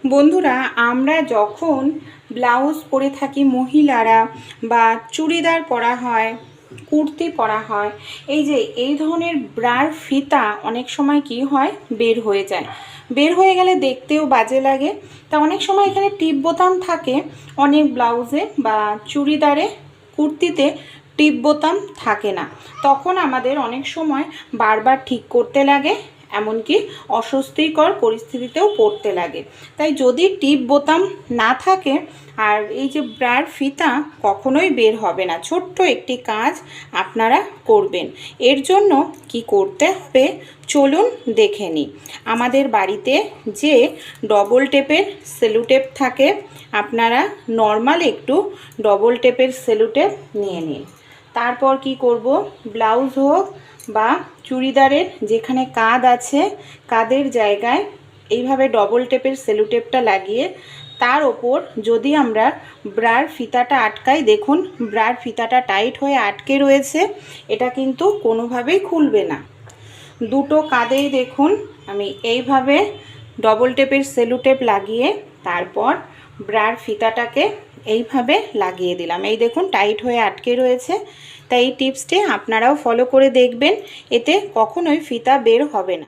বন্ধুরা, আমরা যখন ব্লাউজ পরে থাকি মহিলারা বা চুড়িদার পরা হয়, কুর্তি পরা হয়, এই ধরনের ব্রার ফিতা অনেক সময় কি হয়, বের হয়ে যায়। বের হয়ে গেলে দেখতেও বাজে লাগে। তা অনেক সময় এখানে টিপ বোতাম থাকে, অনেক ব্লাউজে বা চুড়িদারে, কুর্তিতে টিপ বোতাম থাকে না। তখন আমাদের অনেক সময় বারবার ঠিক করতে লাগে, এমনকি অস্বস্তিকর পরিস্থিতিতেও পড়তে লাগে। তাই যদি টিপ বোতাম না থাকে আর এই যে ব্রার ফিতা কখনোই বের হবে না। ছোট্ট একটি কাজ আপনারা করবেন। এর জন্য কি করতে হবে চলুন দেখে নিই। আমাদের বাড়িতে যে ডবল টেপের সেলো টেপ থাকে, আপনারা নর্মাল একটু ডবল টেপের সেলো টেপ নিয়ে নিন। তারপর কি করব, ব্লাউজ হোক বা চুড়িদারের যেখানে কাঁধ আছে, কাঁধের জায়গায় এইভাবে ডবল টেপের সেলো টেপটা লাগিয়ে তার ওপর যদি আমরা ব্রার ফিতাটা আটকাই, দেখুন ব্রার ফিতাটা টাইট হয়ে আটকে রয়েছে, এটা কিন্তু কোনোভাবেই খুলবে না। দুটো কাঁধেই দেখুন আমি এইভাবে ডবল টেপের সেলো টেপ লাগিয়ে তারপর ব্রার ফিতাটাকে এইভাবে লাগিয়ে দিলাম। এই দেখুন টাইট হয়ে আটকে রয়েছে। তাই এই টিপসটি আপনারাও ফলো করে দেখবেন, এতে কখনোই ফিতা বের হবে না।